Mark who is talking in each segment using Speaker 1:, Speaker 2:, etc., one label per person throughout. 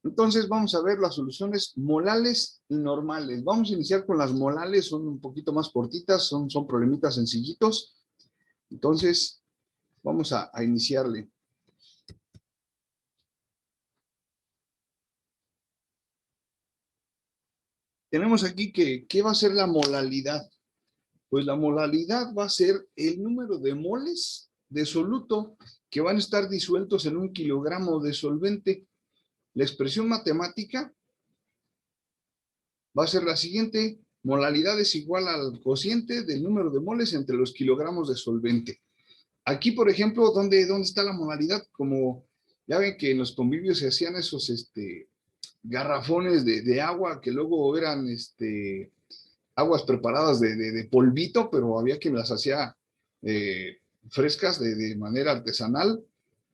Speaker 1: Entonces vamos a ver las soluciones molales y normales. Vamos a iniciar con las molales, son un poquito más cortitas, son problemitas sencillitos. Entonces vamos a iniciarle. Tenemos aquí que, ¿qué va a ser la molalidad? Pues la molalidad va a ser el número de moles de soluto que van a estar disueltos en 1 kilogramo de solvente. La expresión matemática va a ser la siguiente: molalidad es igual al cociente del número de moles entre los kilogramos de solvente. Aquí, por ejemplo, ¿dónde está la molalidad? Como ya ven que en los convivios se hacían esos garrafones de agua que luego eran aguas preparadas de polvito, pero había quien las hacía frescas de manera artesanal.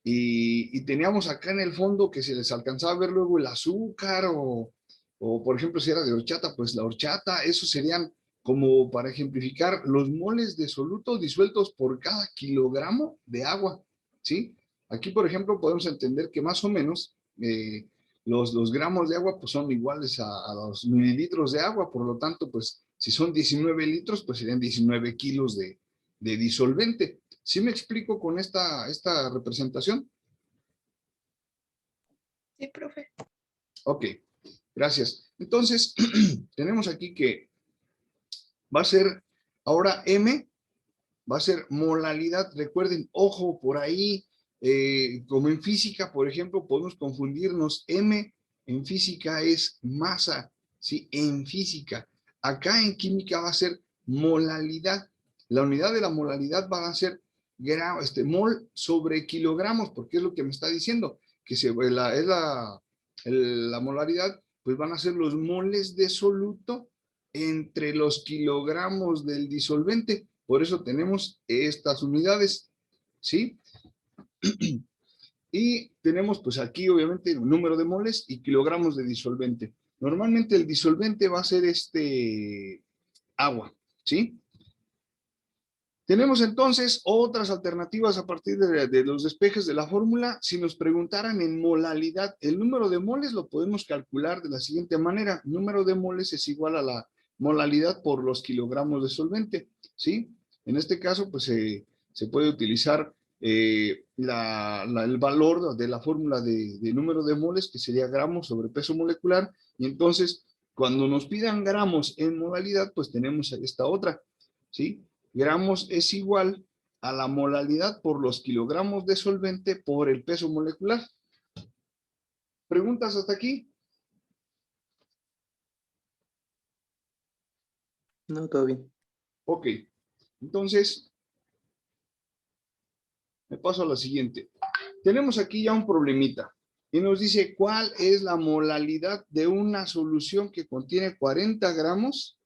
Speaker 1: Y teníamos acá en el fondo que se les alcanzaba a ver luego el azúcar o por ejemplo, si era de horchata, pues la horchata. Esos serían, como para ejemplificar, los moles de soluto disueltos por cada kilogramo de agua, ¿sí? Aquí, por ejemplo, podemos entender que más o menos los gramos de agua pues son iguales a los mililitros de agua, por lo tanto, pues si son 19 litros, pues serían 19 kilos de disolvente. ¿Sí me explico con esta representación?
Speaker 2: Sí, profe.
Speaker 1: Ok, gracias. Entonces, tenemos aquí que va a ser, ahora M, va a ser molalidad. Recuerden, ojo, por ahí, como en física, por ejemplo, podemos confundirnos. M en física es masa, ¿sí? En física. Acá en química va a ser molalidad. La unidad de la molalidad va a ser mol sobre kilogramos, porque es lo que me está diciendo, que la molaridad, pues van a ser los moles de soluto entre los kilogramos del disolvente. Por eso tenemos estas unidades, ¿sí? Y tenemos pues aquí obviamente el número de moles y kilogramos de disolvente. Normalmente el disolvente va a ser agua, ¿sí? Tenemos entonces otras alternativas a partir de los despejes de la fórmula. Si nos preguntaran en molalidad, el número de moles lo podemos calcular de la siguiente manera. El número de moles es igual a la molalidad por los kilogramos de solvente, ¿sí? En este caso, pues se puede utilizar el valor de la fórmula de número de moles, que sería gramos sobre peso molecular, y entonces, cuando nos pidan gramos en molalidad, pues tenemos esta otra, ¿sí? Gramos es igual a la molalidad por los kilogramos de solvente por el peso molecular. ¿Preguntas hasta aquí?
Speaker 3: No, todo bien.
Speaker 1: Ok, entonces me paso a la siguiente. Tenemos aquí ya un problemita y nos dice cuál es la molalidad de una solución que contiene 40 gramos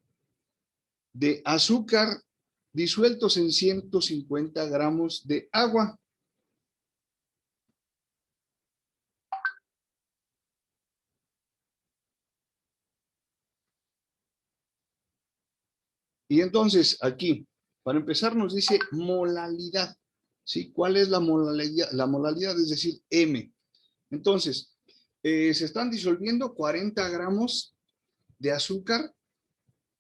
Speaker 1: de azúcar disueltos en 150 gramos de agua. Y entonces aquí, para empezar, nos dice molalidad, ¿sí? ¿Cuál es la molalidad? La molalidad es decir, M. Entonces, se están disolviendo 40 gramos de azúcar,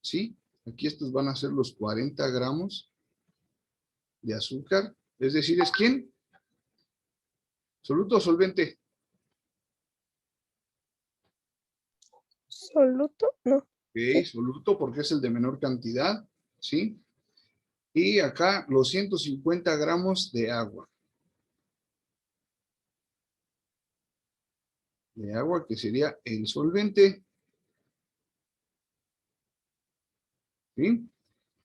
Speaker 1: ¿sí? Aquí estos van a ser los 40 gramos de azúcar. Es decir, ¿es quién? ¿Soluto o solvente?
Speaker 2: ¿Soluto? No.
Speaker 1: Ok, soluto porque es el de menor cantidad, ¿sí? Y acá los 150 gramos de agua. De agua, que sería el solvente. ¿Sí?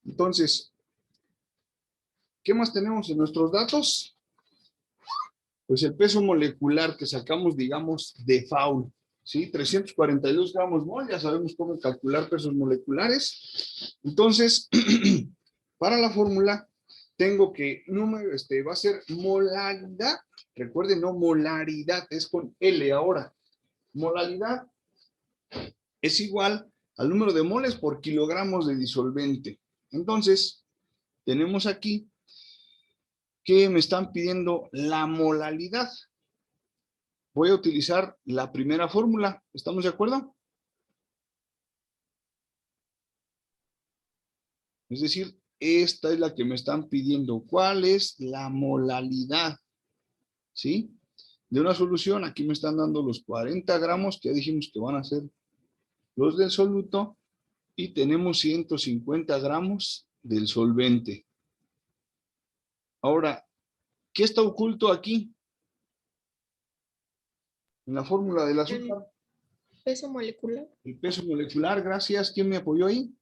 Speaker 1: Entonces, ¿qué más tenemos en nuestros datos? Pues el peso molecular que sacamos, digamos, de FAUL, ¿sí? 342 gramos mol, ya sabemos cómo calcular pesos moleculares. Entonces, para la fórmula, tengo que va a ser molaridad. Recuerden, no molaridad, es con L ahora. Molaridad es igual al número de moles por kilogramos de disolvente. Entonces, tenemos aquí que me están pidiendo la molalidad. voy a utilizar la primera fórmula. ¿Estamos de acuerdo? Es decir, esta es la que me están pidiendo. ¿Cuál es la molalidad? ¿Sí? De una solución, aquí me están dando los 40 gramos, que ya dijimos que van a ser los del soluto, y tenemos 150 gramos del solvente. Ahora, ¿qué está oculto aquí? En la fórmula del azúcar.
Speaker 2: Peso molecular.
Speaker 1: El peso molecular, gracias. ¿Quién me apoyó ahí?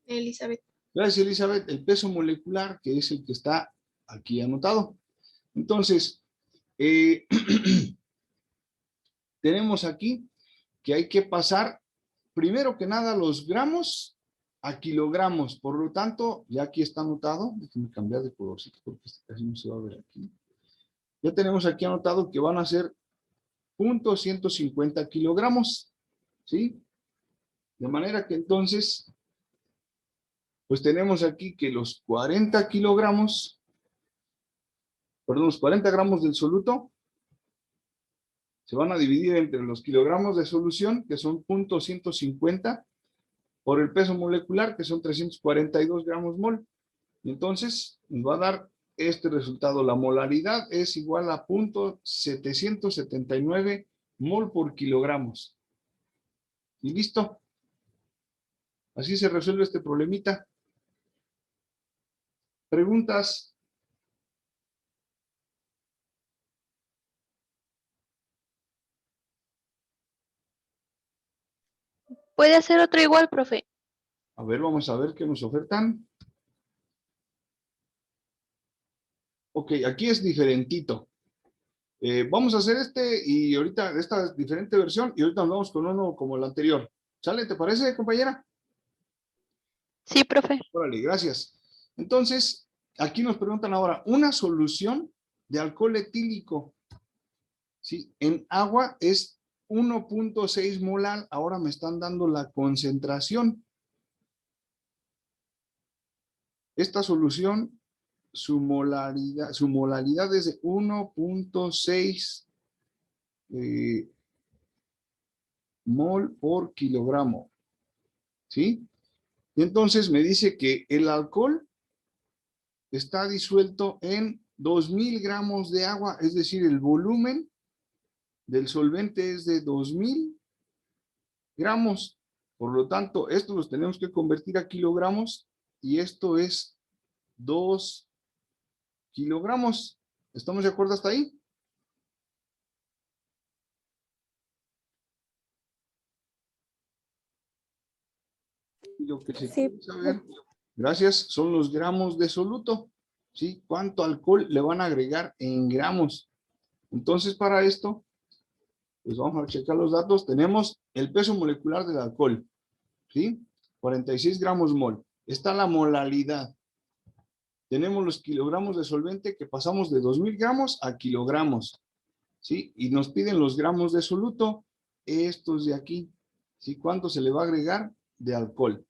Speaker 2: Elizabeth.
Speaker 1: Gracias, Elizabeth. El peso molecular, que es el que está aquí anotado. Entonces, tenemos aquí que hay que pasar, primero que nada, los gramos a kilogramos. Por lo tanto, ya aquí está anotado. Déjenme cambiar de colorcito porque casi no se va a ver aquí. Ya tenemos aquí anotado que van a ser 0.150 kilogramos. ¿Sí? De manera que entonces, pues tenemos aquí que los 40 kilogramos, perdón, los 40 gramos del soluto se van a dividir entre los kilogramos de solución, que son 0.150, por el peso molecular, que son 342 gramos mol. Y entonces nos va a dar este resultado. La molaridad es igual a 0.779 mol por kilogramos. Y listo. Así se resuelve este problemita. ¿Preguntas?
Speaker 3: ¿Puede hacer otro igual, profe?
Speaker 1: A ver, vamos a ver qué nos ofertan. Ok, aquí es diferentito. Vamos a hacer este y ahorita esta es diferente versión y ahorita nos vamos con uno como el anterior. ¿Sale? ¿Te parece, compañera?
Speaker 3: Sí, profe.
Speaker 1: Órale, gracias. Entonces, aquí nos preguntan ahora, una solución de alcohol etílico, ¿sí? En agua es 1.6 molar, ahora me están dando la concentración. Esta solución, su molaridad es de 1.6 mol por kilogramo, ¿sí? Y entonces me dice que el alcohol está disuelto en 2000 gramos de agua, es decir, el volumen del solvente es de 2000 gramos. Por lo tanto, esto los tenemos que convertir a kilogramos y esto es 2 kilogramos. ¿Estamos de acuerdo hasta ahí? Y lo que se quiere saber, gracias, son los gramos de soluto. ¿Sí? ¿Cuánto alcohol le van a agregar en gramos? Entonces, para esto, pues vamos a checar los datos. Tenemos el peso molecular del alcohol, ¿sí? 46 gramos mol. Está la molaridad. Tenemos los kilogramos de solvente que pasamos de 2000 gramos a kilogramos, ¿sí? Y nos piden los gramos de soluto, estos de aquí, ¿sí? ¿Cuánto se le va a agregar de alcohol?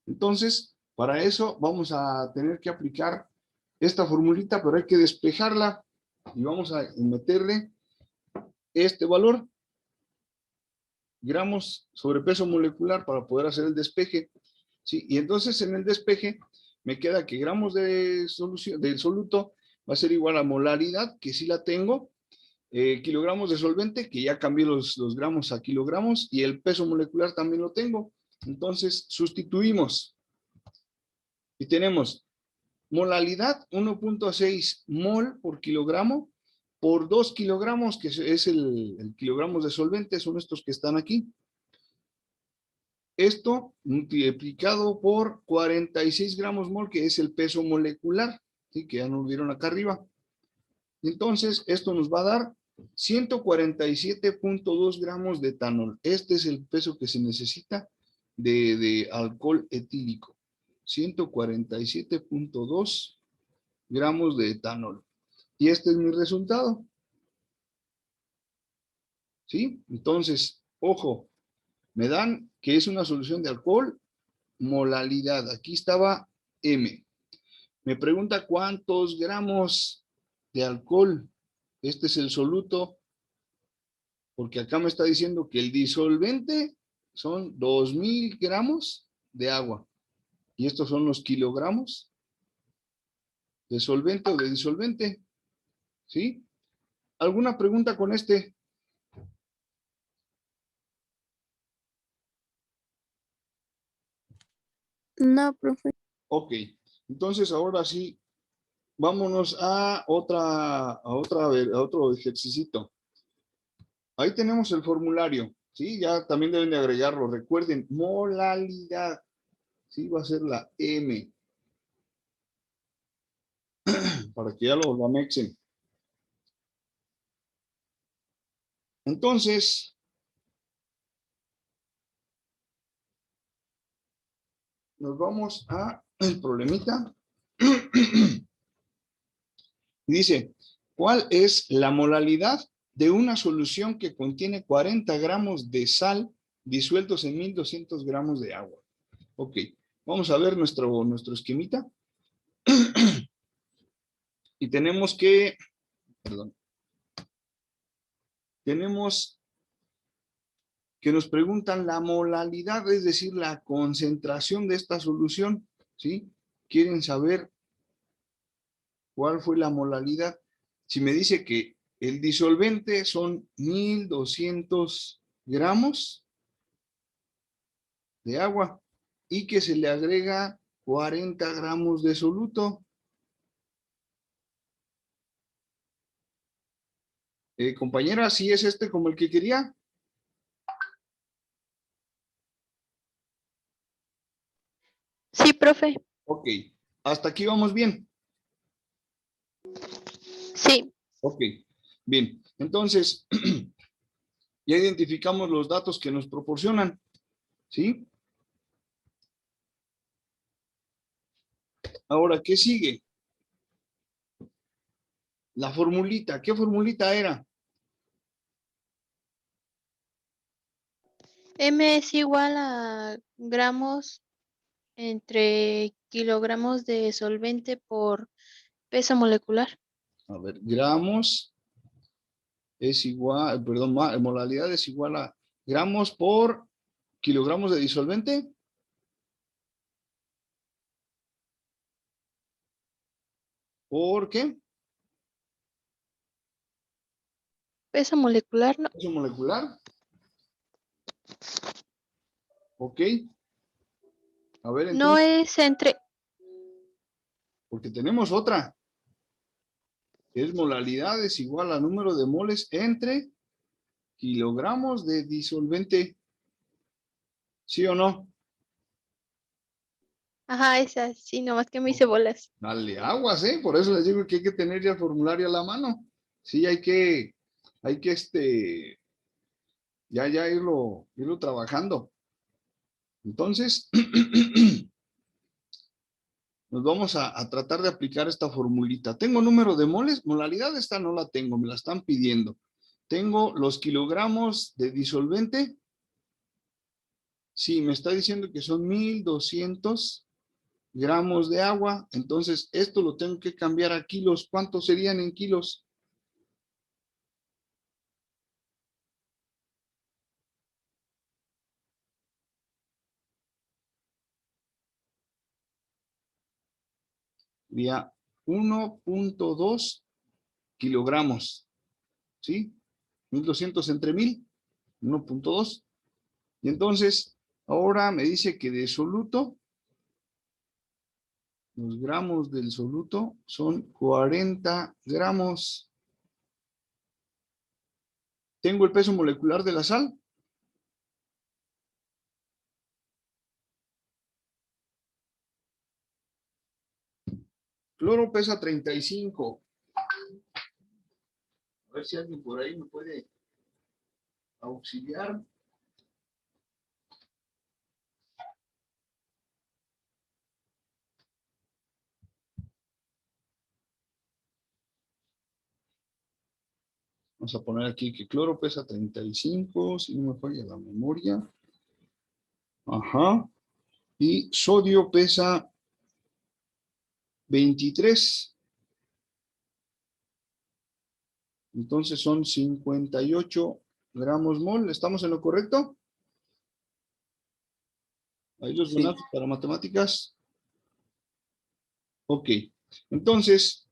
Speaker 1: Entonces, para eso vamos a tener que aplicar esta formulita, pero hay que despejarla y vamos a meterle este valor, gramos sobre peso molecular, para poder hacer el despeje, ¿sí? Y entonces en el despeje me queda que gramos de solución, del soluto va a ser igual a molaridad, que sí la tengo, kilogramos de solvente, que ya cambié los gramos a kilogramos, y el peso molecular también lo tengo. Entonces sustituimos y tenemos molalidad 1.6 mol por kilogramo por 2 kilogramos, que es el kilogramos de solvente, son estos que están aquí. Esto multiplicado por 46 gramos mol, que es el peso molecular, ¿sí? Que ya nos vieron acá arriba. Entonces, esto nos va a dar 147.2 gramos de etanol. Este es el peso que se necesita de alcohol etílico. 147.2 gramos de etanol. Y este es mi resultado. ¿Sí? Entonces, ojo, me dan que es una solución de alcohol, molalidad. Aquí estaba M. Me pregunta cuántos gramos de alcohol. Este es el soluto. Porque acá me está diciendo que el disolvente son 2000 gramos de agua. Y estos son los kilogramos de solvente o de disolvente. ¿Sí? ¿Alguna pregunta con este?
Speaker 2: No, profe.
Speaker 1: Ok. Entonces ahora sí, vámonos a otro ejercicio. Ahí tenemos el formulario, ¿sí? Ya también deben de agregarlo. Recuerden, molalidad, ¿sí? Va a ser la M, para que ya lo anexen. Entonces, nos vamos a el problemita. Dice, ¿cuál es la molalidad de una solución que contiene 40 gramos de sal disueltos en 1200 gramos de agua? Ok, vamos a ver nuestro esquemita. Y tenemos que, perdón, tenemos que nos preguntan la molalidad, es decir, la concentración de esta solución, ¿sí? Quieren saber cuál fue la molalidad. Si me dice que el disolvente son 1200 gramos de agua y que se le agrega 40 gramos de soluto. Compañera, ¿sí es este como el que quería?
Speaker 3: Sí, profe.
Speaker 1: Ok, hasta aquí vamos bien.
Speaker 3: Sí.
Speaker 1: Ok, bien. Entonces, ya identificamos los datos que nos proporcionan, ¿sí? Ahora, ¿qué sigue? La formulita. ¿Qué formulita era?
Speaker 3: M es igual a gramos entre kilogramos de solvente por peso molecular.
Speaker 1: A ver, gramos es igual, perdón, molalidad es igual a gramos por kilogramos de disolvente. ¿Por qué?
Speaker 3: Peso molecular, ¿no?
Speaker 1: Peso molecular. Ok. A ver,
Speaker 3: No
Speaker 1: entonces,
Speaker 3: es entre,
Speaker 1: porque tenemos otra. Es molalidad es igual a número de moles entre kilogramos de disolvente. ¿Sí o no?
Speaker 3: ajá, esa, sí, nomás que me hice bolas.
Speaker 1: Dale aguas, ¿eh? Por eso les digo que hay que tener ya el formulario a la mano. Sí, hay que ya irlo trabajando. Entonces, nos vamos a tratar de aplicar esta formulita. ¿Tengo número de moles? Molalidad esta no la tengo, me la están pidiendo. ¿Tengo los kilogramos de disolvente? Sí, me está diciendo que son 1200 gramos de agua. Entonces, esto lo tengo que cambiar a kilos. ¿Cuántos serían en kilos? Sería 1.2 kilogramos. ¿Sí? 1200 entre 1000, 1.2. Y entonces, ahora me dice que de soluto, los gramos del soluto son 40 gramos. ¿Tengo el peso molecular de la sal? Cloro pesa 35. A ver si alguien por ahí me puede auxiliar. Vamos a poner aquí que cloro pesa 35, si no me falla la memoria. Ajá. Y sodio pesa 23. Entonces son 58 gramos mol. ¿Estamos en lo correcto? Ahí los
Speaker 4: Sí.
Speaker 1: donatos para matemáticas. Ok. Entonces,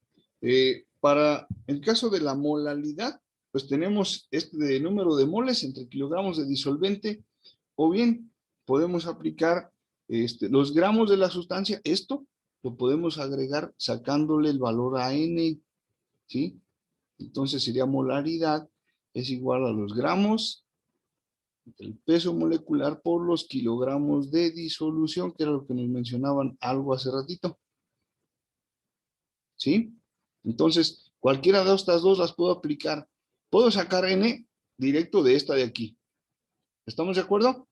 Speaker 1: para el caso de la molalidad, pues tenemos este de número de moles entre kilogramos de disolvente, o bien podemos aplicar los gramos de la sustancia. Esto lo podemos agregar sacándole el valor a n, ¿sí? Entonces sería molaridad es igual a los gramos, el peso molecular por los kilogramos de disolución, que era lo que nos mencionaban algo hace ratito. ¿Sí? Entonces, cualquiera de estas dos las puedo aplicar. Puedo sacar n directo de esta de aquí. ¿Estamos de acuerdo?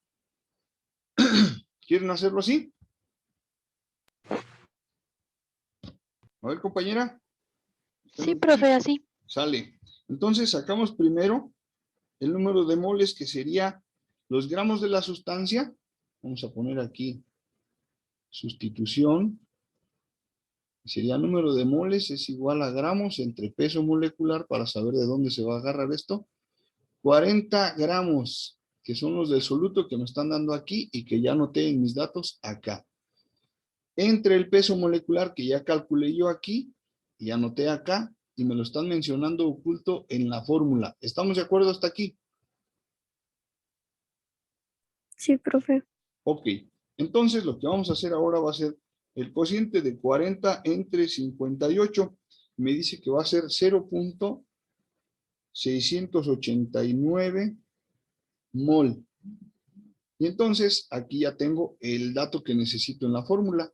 Speaker 1: ¿Quieren hacerlo así? A ver, compañera.
Speaker 3: Sí, profe, así.
Speaker 1: Sale. Entonces, sacamos primero el número de moles, que sería los gramos de la sustancia. Vamos a poner aquí sustitución. Sería número de moles es igual a gramos entre peso molecular, para saber de dónde se va a agarrar esto. 40 gramos, que son los del soluto que me están dando aquí y que ya anoté en mis datos acá. Entre el peso molecular que ya calculé yo aquí y anoté acá, y me lo están mencionando oculto en la fórmula. ¿Estamos de acuerdo hasta aquí?
Speaker 2: Sí, profe.
Speaker 1: Ok. Entonces lo que vamos a hacer ahora va a ser el cociente de 40 entre 58. Me dice que va a ser 0.689 mol. Y entonces aquí ya tengo el dato que necesito en la fórmula.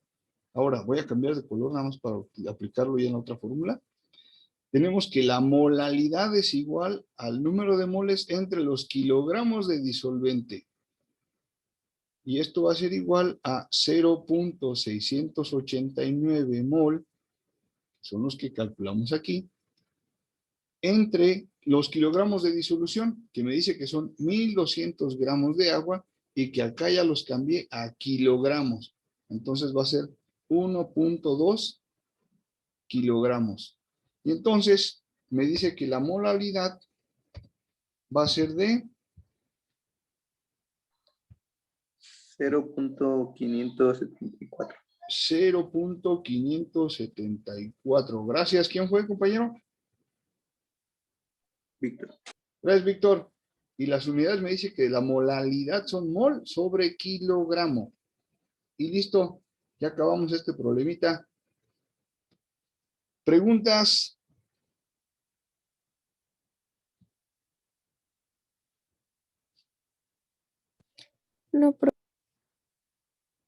Speaker 1: Ahora voy a cambiar de color nada más para aplicarlo ya en la otra fórmula. Tenemos que la molalidad es igual al número de moles entre los kilogramos de disolvente. Y esto va a ser igual a 0.689 mol, son los que calculamos aquí, entre los kilogramos de disolución, que me dice que son 1200 gramos de agua, y que acá ya los cambié a kilogramos. Entonces va a ser 1.2 kilogramos. Y entonces me dice que la molalidad va a ser de
Speaker 4: 0.574.
Speaker 1: 0.574. Gracias. ¿Quién fue, compañero?
Speaker 4: Víctor.
Speaker 1: Gracias, Víctor. Y las unidades me dice que la molalidad son mol sobre kilogramo. Y listo. Ya acabamos este problemita. ¿Preguntas?
Speaker 2: No, profe.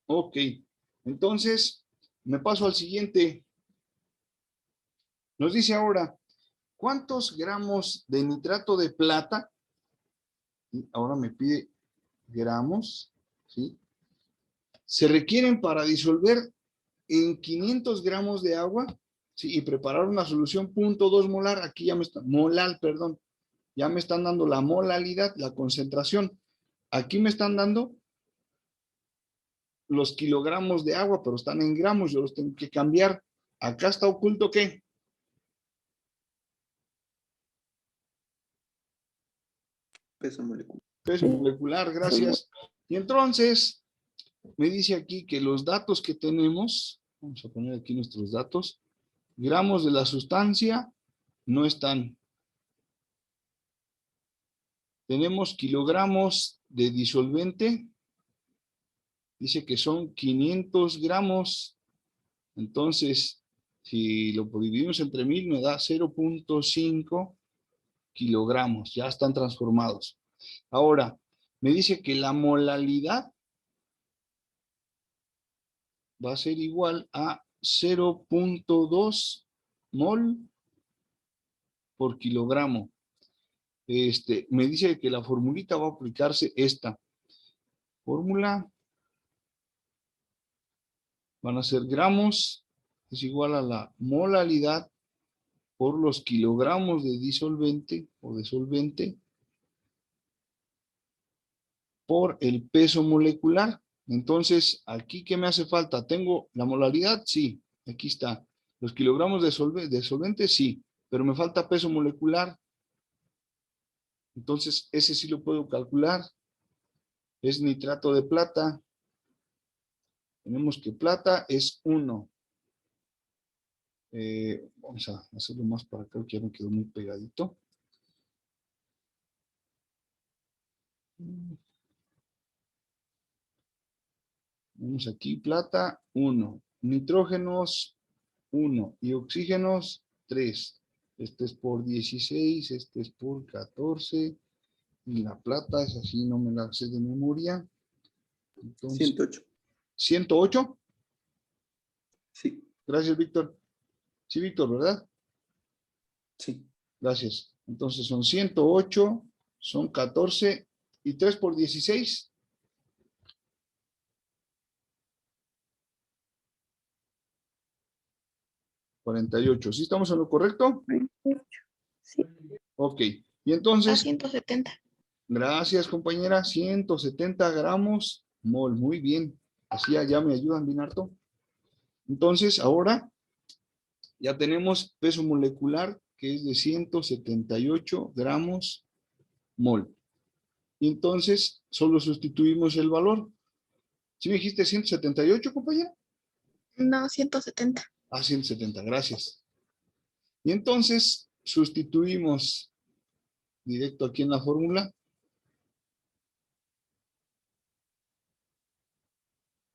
Speaker 1: Ok. Entonces, me paso al siguiente. Nos dice ahora, ¿cuántos gramos de nitrato de plata? Y ahora me pide gramos, ¿sí? Se requieren para disolver en 500 gramos de agua, ¿sí? Y preparar una solución 0.2 molar. Aquí ya me está, molal, perdón. Ya me están dando la molalidad, la concentración. Aquí me están dando los kilogramos de agua, pero están en gramos, yo los tengo que cambiar. Acá está oculto, ¿qué?
Speaker 4: Peso molecular.
Speaker 1: Peso molecular, gracias. Y entonces, me dice aquí que los datos que tenemos, vamos a poner aquí nuestros datos, gramos de la sustancia no están. Tenemos kilogramos de disolvente, dice que son 500 gramos, entonces, si lo dividimos entre 1000 me da 0.5 kilogramos, ya están transformados. Ahora, me dice que la molalidad va a ser igual a 0.2 mol por kilogramo. Me dice que la formulita va a aplicarse esta. Fórmula van a ser gramos, es igual a la molalidad por los kilogramos de disolvente o de solvente por el peso molecular. Entonces, aquí, ¿qué me hace falta? ¿Tengo la molalidad? Sí, aquí está. Los kilogramos de solvente, sí, pero me falta peso molecular. Entonces, ese sí lo puedo calcular. Es nitrato de plata. Tenemos que plata es 1. Vamos a hacerlo más para acá, que ya me quedó muy pegadito. Vamos aquí, plata 1. Nitrógenos 1 y oxígenos 3. Este es por 16, este es por 14. Y la plata es así, no me la sé de memoria. Entonces,
Speaker 4: 108.
Speaker 1: 108.
Speaker 4: Sí,
Speaker 1: Gracias, Víctor. Sí, Víctor, ¿verdad?
Speaker 4: sí.
Speaker 1: Gracias. Entonces son 108, son 14 y 3 por 16. $48. ¿Sí estamos en lo correcto?
Speaker 2: 48. Sí.
Speaker 1: Ok. Y
Speaker 3: A
Speaker 1: entonces,
Speaker 3: 170.
Speaker 1: gracias, compañera. 170 gramos mol. Muy bien. Así ya me ayudan bien harto. Entonces, ahora ya tenemos peso molecular que es de 178 gramos mol. Y entonces, solo sustituimos el valor. ¿Sí me dijiste 178, compañera?
Speaker 3: No, 170.
Speaker 1: Ah, 170, gracias. Y entonces, sustituimos directo aquí en la fórmula.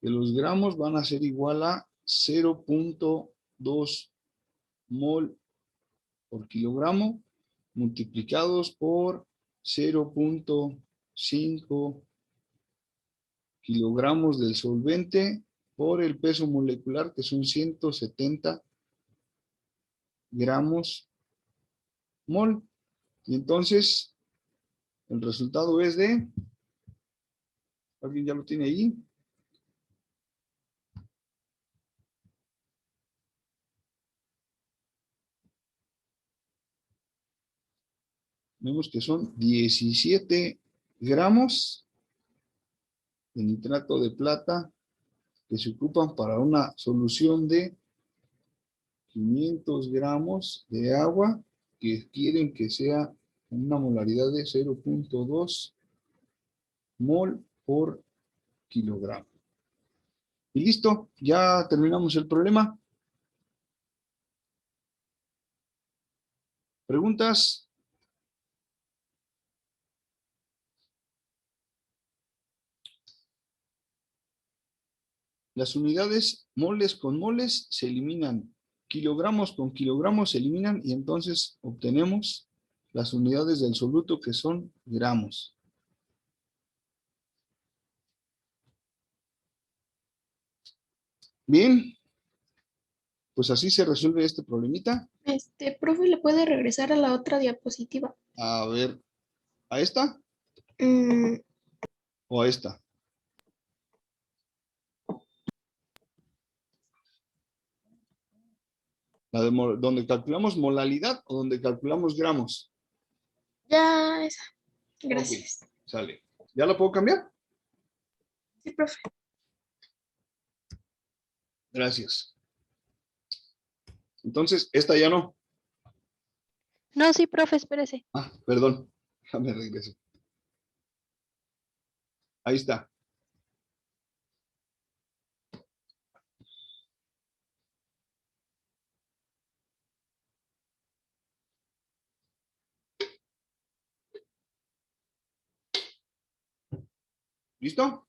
Speaker 1: Que los gramos van a ser igual a 0.2 mol por kilogramo multiplicados por 0.5 kilogramos del solvente por el peso molecular, que son 170 gramos mol. Y entonces, el resultado es de, ¿alguien ya lo tiene ahí? Vemos que son 17 gramos de nitrato de plata que se ocupan para una solución de 500 gramos de agua que quieren que sea una molaridad de 0.2 mol por kilogramo. Y listo, ya terminamos el problema. ¿Preguntas? Las unidades moles con moles se eliminan, kilogramos con kilogramos se eliminan y entonces obtenemos las unidades del soluto que son gramos. Bien, pues así se resuelve este problemita.
Speaker 3: Profe, ¿le puede regresar a la otra diapositiva?
Speaker 1: A ver, ¿a esta
Speaker 3: Mm,
Speaker 1: o a esta? La de donde calculamos molalidad o donde calculamos gramos.
Speaker 3: ya, esa.
Speaker 1: Ok,
Speaker 3: Gracias.
Speaker 1: sale. ¿Ya la puedo cambiar?
Speaker 3: Sí, profe.
Speaker 1: Gracias. Entonces, esta ya no.
Speaker 3: No, sí, profe, espérese.
Speaker 1: Ah, perdón. Déjame regreso. Ahí está. ¿Listo?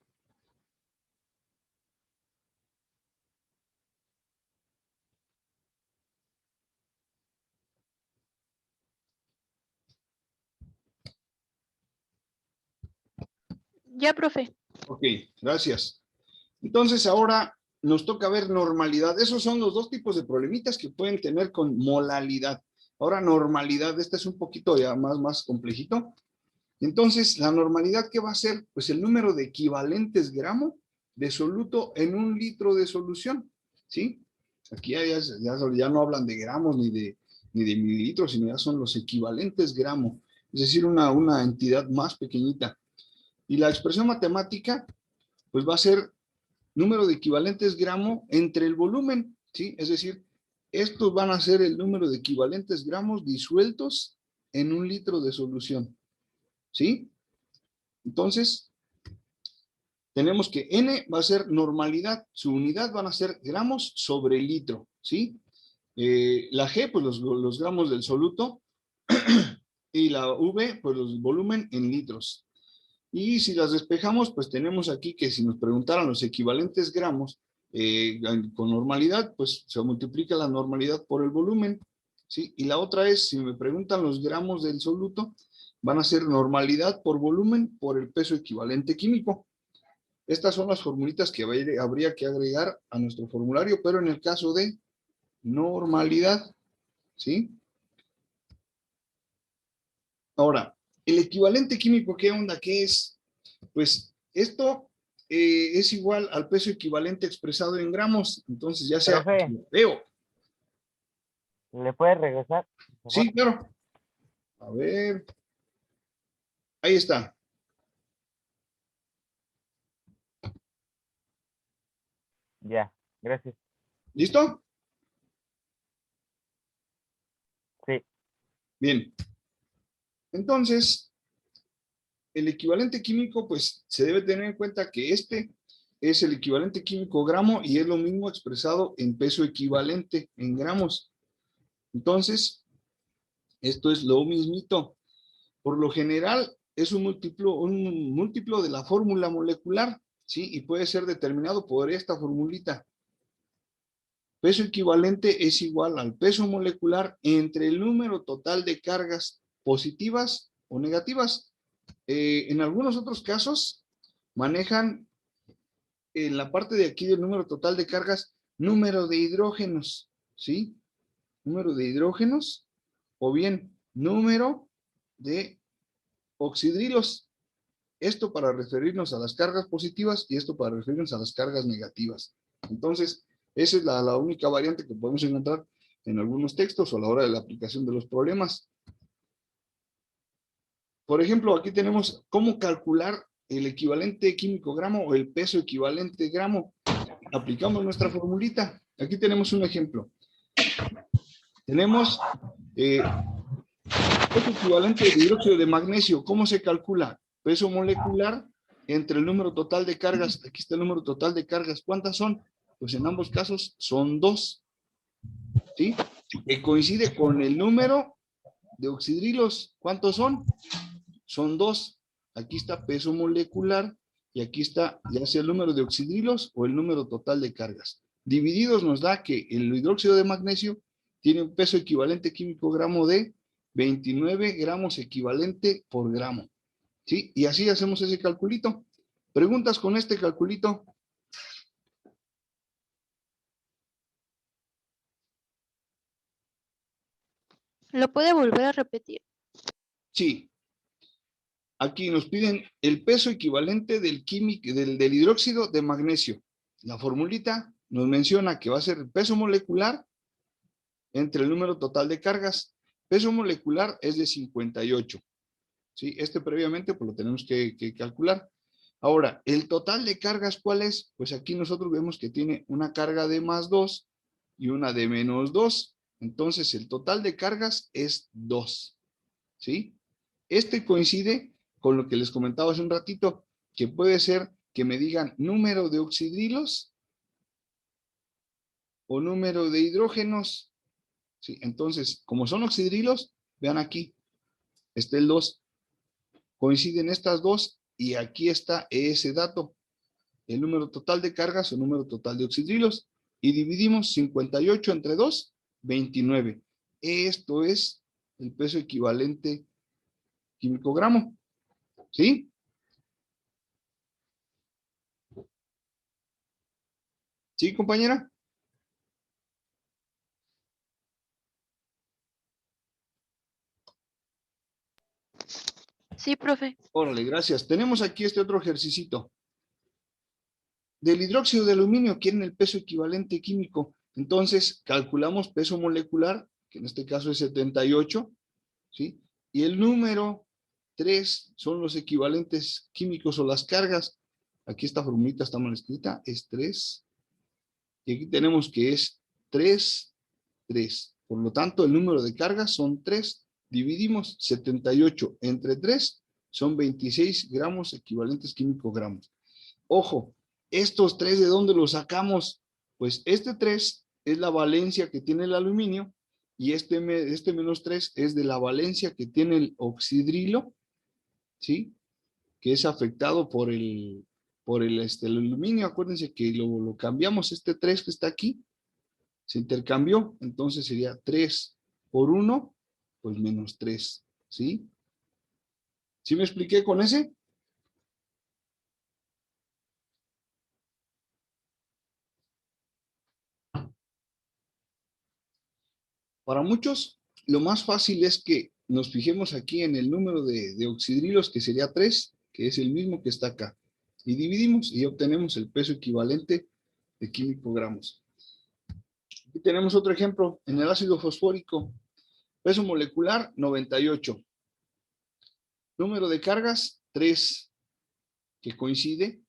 Speaker 3: Ya, profe.
Speaker 1: Ok, gracias. Entonces, ahora nos toca ver normalidad. Esos son los dos tipos de problemitas que pueden tener con molalidad. Ahora, normalidad, este es un poquito ya más complejito. Entonces, la normalidad, ¿qué va a ser? Pues el número de equivalentes gramo de soluto en un litro de solución, ¿sí? Aquí ya no hablan de gramos ni de mililitros, sino ya son los equivalentes gramo, es decir, una entidad más pequeñita. Y la expresión matemática, pues va a ser número de equivalentes gramo entre el volumen, ¿sí? Es decir, estos van a ser el número de equivalentes gramos disueltos en un litro de solución. ¿sí? Entonces, tenemos que N va a ser normalidad, su unidad van a ser gramos sobre litro, ¿sí? La G, pues los gramos del soluto, y la V, pues los volumen en litros. Y si las despejamos, pues tenemos aquí que si nos preguntaran los equivalentes gramos con normalidad, pues se multiplica la normalidad por el volumen, ¿sí? Y la otra es, si me preguntan los gramos del soluto, van a ser normalidad por volumen por el peso equivalente químico. Estas son las formulitas que habría que agregar a nuestro formulario, pero en el caso de normalidad, ¿sí? Ahora, el equivalente químico, ¿qué onda? ¿Qué es? Pues esto es igual al peso equivalente expresado en gramos. Entonces, ya sea
Speaker 5: Profe,
Speaker 1: veo.
Speaker 5: ¿le puede regresar? Por favor.
Speaker 1: Sí, claro. A ver. Ahí está.
Speaker 5: Ya, gracias.
Speaker 1: ¿Listo?
Speaker 5: Sí,
Speaker 1: Bien. Entonces, el equivalente químico, pues se debe tener en cuenta que este es el equivalente químico gramo y es lo mismo expresado en peso equivalente en gramos. Entonces, esto es lo mismito. Por lo general, es un múltiplo de la fórmula molecular, ¿sí? Y puede ser determinado por esta formulita. Peso equivalente es igual al peso molecular entre el número total de cargas positivas o negativas. En algunos otros casos, manejan en la parte de aquí del número total de cargas, número de hidrógenos, ¿sí? Número de hidrógenos o bien número de oxidrilos. Esto para referirnos a las cargas positivas y esto para referirnos a las cargas negativas. Entonces, esa es la única variante que podemos encontrar en algunos textos o a la hora de la aplicación de los problemas. Por ejemplo, aquí tenemos cómo calcular el equivalente químico gramo o el peso equivalente gramo. Aplicamos nuestra formulita. Aquí tenemos un ejemplo. Tenemos peso equivalente de hidróxido de magnesio. ¿Cómo se calcula? Peso molecular entre el número total de cargas. Aquí está el número total de cargas. ¿Cuántas son? Pues en ambos casos son 2. ¿Sí? Que coincide con el número de oxidrilos. ¿Cuántos son? Son 2. Aquí está peso molecular y aquí está ya sea el número de oxidrilos o el número total de cargas. Divididos nos da que el hidróxido de magnesio tiene un peso equivalente químico gramo de 29 gramos equivalente por gramo. ¿Sí? Y así hacemos ese calculito. ¿Preguntas con este calculito?
Speaker 2: ¿Lo puede volver a repetir?
Speaker 1: Sí. Aquí nos piden el peso equivalente del hidróxido de magnesio. La formulita nos menciona que va a ser el peso molecular entre el número total de cargas. Peso molecular es de 58. ¿Sí? Este previamente pues lo tenemos que calcular. Ahora, el total de cargas, ¿cuál es? Pues aquí nosotros vemos que tiene una carga de +2 y una de -2. Entonces, el total de cargas es 2. ¿Sí? Este coincide con lo que les comentaba hace un ratito, que puede ser que me digan número de oxidrilos o número de hidrógenos. ¿Sí? Entonces, como son oxidrilos, vean aquí, está el 2. Coinciden estas dos y aquí está ese dato, el número total de cargas o número total de oxidrilos. Y dividimos 58 entre 2, 29. Esto es el peso equivalente químico gramo. ¿Sí? ¿Sí, compañera?
Speaker 2: Sí, profe.
Speaker 1: Órale, gracias. Tenemos aquí este otro ejercicito. Del hidróxido de aluminio quieren el peso equivalente químico. Entonces, calculamos peso molecular, que en este caso es 78, ¿sí? Y el número 3 son los equivalentes químicos o las cargas. Aquí esta formulita está mal escrita, es 3. Y aquí tenemos que es 3, 3. Por lo tanto, el número de cargas son 3. Dividimos 78 entre 3, son 26 gramos equivalentes químico-gramos. Ojo, estos 3, ¿de dónde los sacamos? Pues este 3 es la valencia que tiene el aluminio y este menos 3 es de la valencia que tiene el oxidrilo, ¿sí? Que es afectado por el aluminio. Acuérdense que lo cambiamos, este 3 que está aquí, se intercambió, entonces sería 3 por 1, pues menos 3, ¿sí? ¿Sí me expliqué con ese? Para muchos, lo más fácil es que nos fijemos aquí en el número de oxidrilos, que sería 3, que es el mismo que está acá. Y dividimos y obtenemos el peso equivalente de químico-gramos. Aquí tenemos otro ejemplo. En el ácido fosfórico, peso molecular 98. Número de cargas 3, que coincide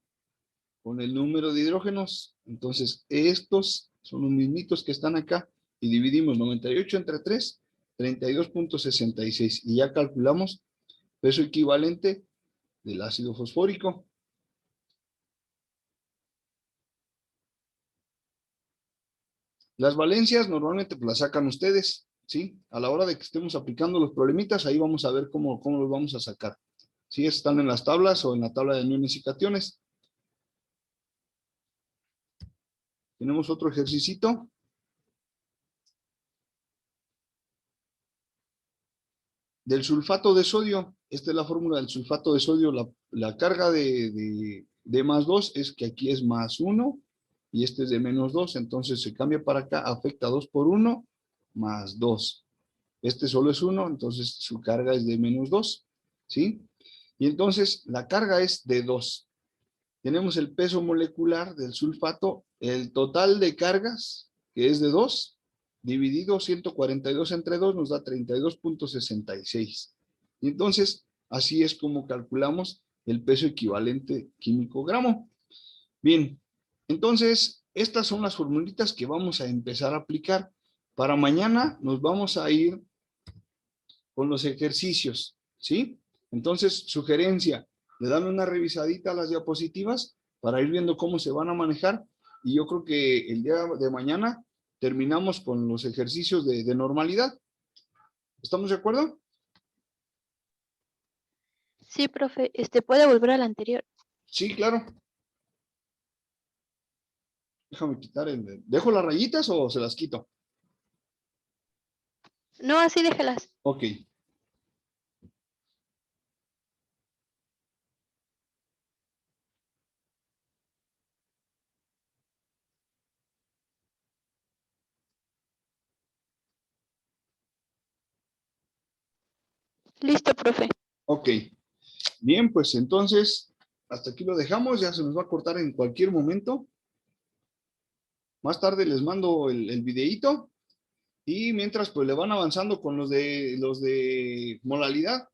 Speaker 1: con el número de hidrógenos. Entonces, estos son los mismitos que están acá. Y dividimos 98 entre 3, 32.66. Y ya calculamos peso equivalente del ácido fosfórico. Las valencias normalmente pues, las sacan ustedes, ¿sí? A la hora de que estemos aplicando los problemitas, ahí vamos a ver cómo los vamos a sacar. Si están en las tablas o en la tabla de aniones y cationes. Tenemos otro ejercicio. Del sulfato de sodio, esta es la fórmula del sulfato de sodio, la carga de más 2 es que aquí es más 1 y este es de menos 2, entonces se cambia para acá, afecta 2 por 1 más 2. Este solo es 1, entonces su carga es de menos 2, ¿sí? Y entonces la carga es de 2. Tenemos el peso molecular del sulfato, el total de cargas, que es de 2, dividido 142 entre 2 nos da 32.66. Y entonces, así es como calculamos el peso equivalente químico-gramo. Bien, entonces, estas son las formulitas que vamos a empezar a aplicar. Para mañana nos vamos a ir con los ejercicios, ¿sí? Entonces, sugerencia, le dan una revisadita a las diapositivas para ir viendo cómo se van a manejar. Y yo creo que el día de mañana terminamos con los ejercicios de normalidad. ¿Estamos de acuerdo?
Speaker 2: Sí, profe. ¿Puede volver al anterior?
Speaker 1: Sí, claro. Déjame quitar ¿Dejo las rayitas o se las quito?
Speaker 2: No, así déjelas.
Speaker 1: Ok.
Speaker 2: Listo, profe.
Speaker 1: Ok. Bien, pues entonces, hasta aquí lo dejamos. Ya se nos va a cortar en cualquier momento. Más tarde les mando el videíto. Y mientras, pues le van avanzando con los de modalidad.